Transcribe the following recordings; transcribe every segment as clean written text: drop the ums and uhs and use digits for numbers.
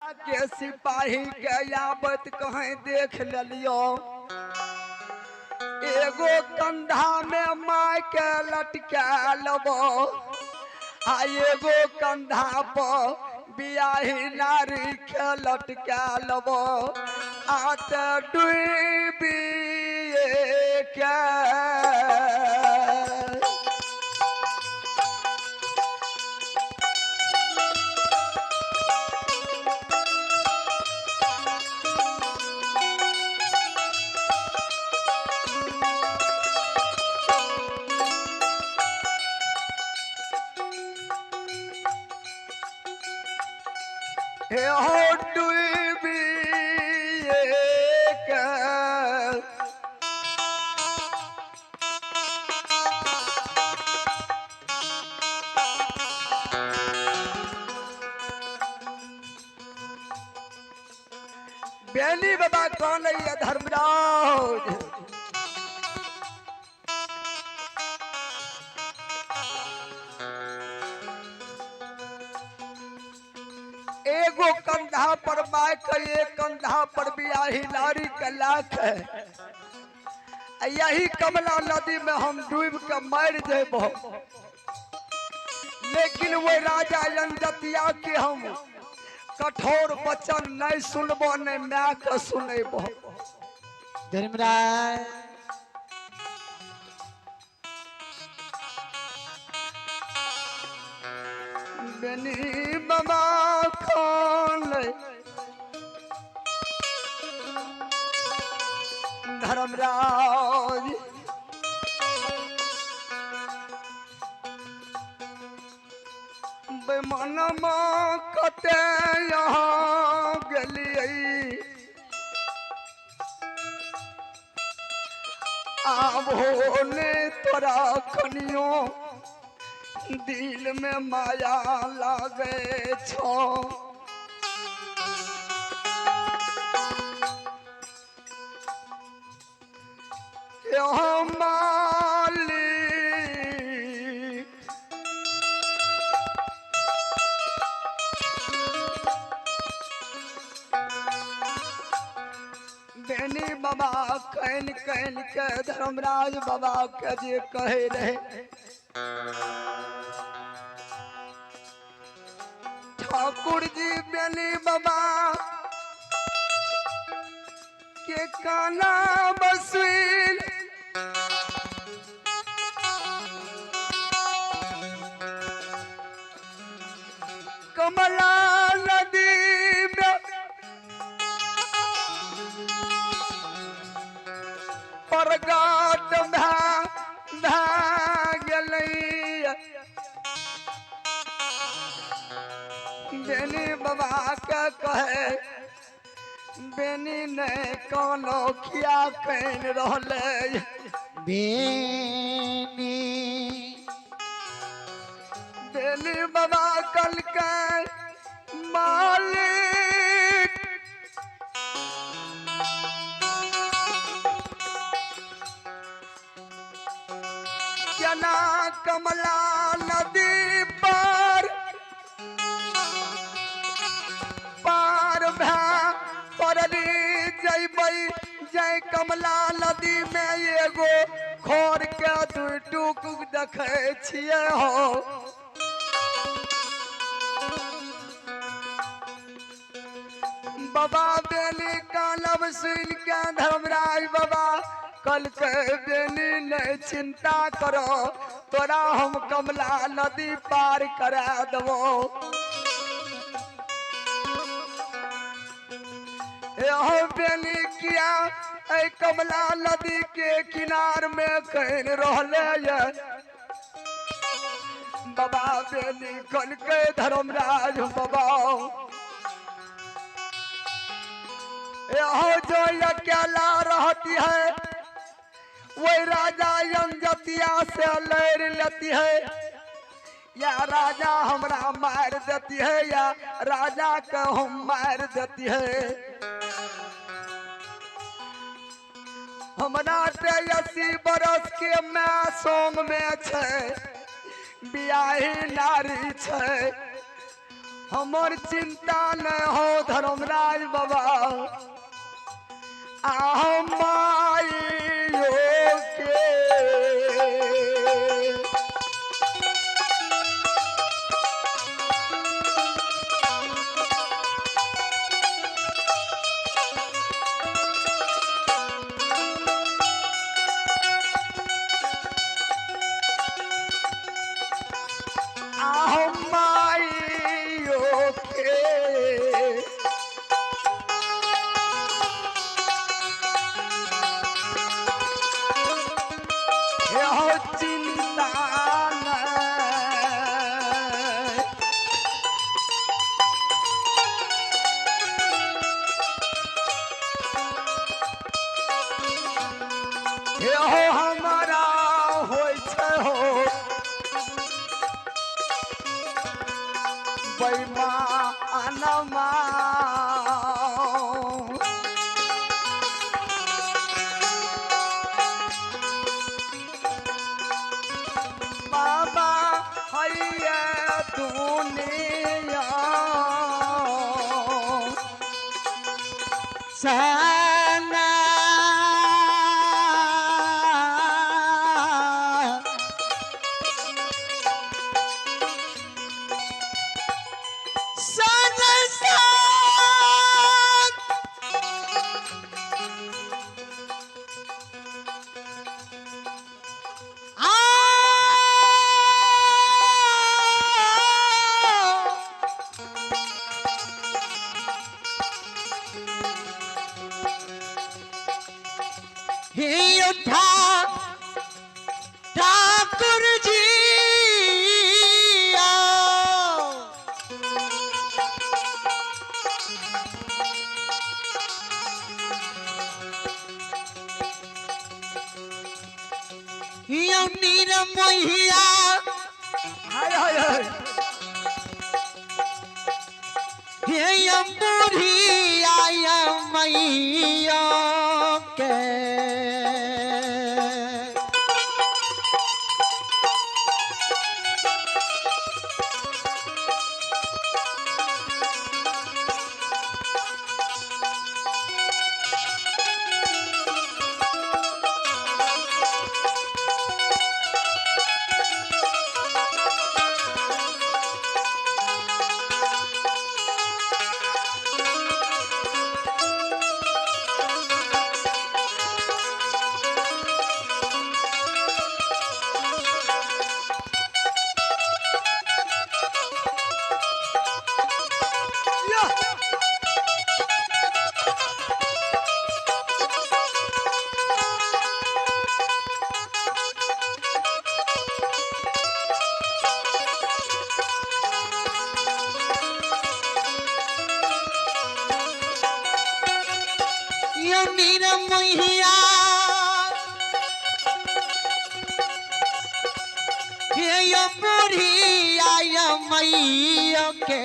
के सिपाही के याबत कहीं देख लियो, एगो कंधा में माय के लटका लबो, आ एगो कंधा पर बियाही नारी के लटका लबो, आत डूबिए के। हे हो डूबिए के। बेनी बाबा कौन है धर्मराज, एगो कंधा पर माय के, एक कंधा पर बियाही नारी के लाख है। यही कमला नदी में हम डूब के मर जेबो, लेकिन वो राजा जनजतिया के हम कठोर वचन नहीं सुनबो, नहीं माय के सुनेबो। धर्मराज बेनी बाबा कौन धर्मराज, बेमनमा कते यहाँ गलियै, आबो ने तोरा कनियो दिल में माया लागे छो। यहाँ मालिक बेनी बाबा कहन कहन के धर्मराज बाबा के जे कहे रहे, ठाकुर जी बेनी बाबा के काना बसील, कमला नदी में परगाट धा गेलै। बेनी बाबा के कहे, बेनी ने कोनो किया कहन रहले, बेनी बेनी बाबा कल के मालिक केना कमला नदी पर पार परली जैबै, जय कमला नदी में एगो खोर के दू टूक देखे छियै हो। बाबा बेनी कालब सुन के धर्मराज बाबा कल के बेनी नहीं चिंता करो, तोरा हम कमला नदी पार करा देबो। यहो बेनी किया ऐ कमला नदी के किनार में कहन रहले ये। बाबा बेनी कल के धर्मराज बाबा, यहो जो अकेला रहती है वही राजा जनजतिया से लड़ लेती है, या राजा हमरा मार देती है, या राजा के हम मार देती है। हमरा 83 बरस के मैं सोम में छे, बियाही नारी छे, हमर चिंता न हो धर्मराज बाबा आहो माइयो के आहो माइयो के हे हो चिंता न हे हो हमारा होय छै हो बैमानमा बाबा हैया दुनिया सना उठा ठाकुर जी आओ। यो नीर मोहिया हाय हाय हाय ये बूढ़ी आया मैया के यो नीर मोहिया ये बूढ़ी आया मैया के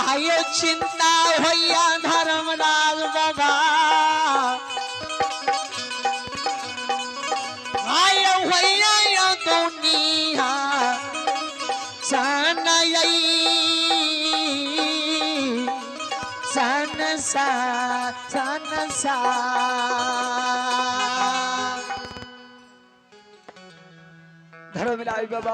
आयो चिंता भैया धर्मराज बाबा आयो भैया यो दुनिया सनई सनसा सनसा धर्मराज बाबा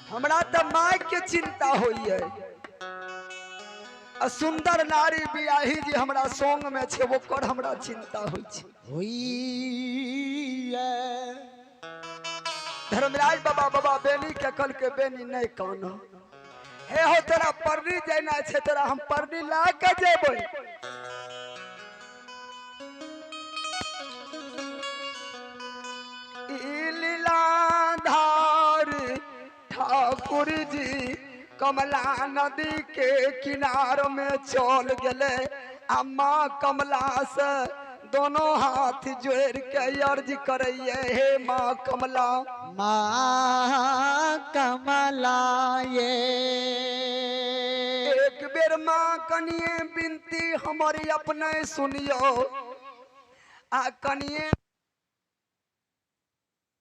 हमरा तो माय के चिंता होई है आ सुंदर नारी बियाही जी हमरा संग में छे वो कर हमरा चिंता होई छे होई धर्मराज बाबा बाबा बेनी के कल के बेनी नहीं कानो हे हो तेरा परनी जाना छे तेरा हम परनी ला के जेबै ई लीलाधार ठाकुर जी कमला नदी के किनार में चल गए अम्मा कमला से दोनों हाथ जोड़ के अर्ज करैये हे माँ कमला माँ कमला ये एक बेर बेर माँ कनिए बिनती हमारी अपने सुनियो आ कनिए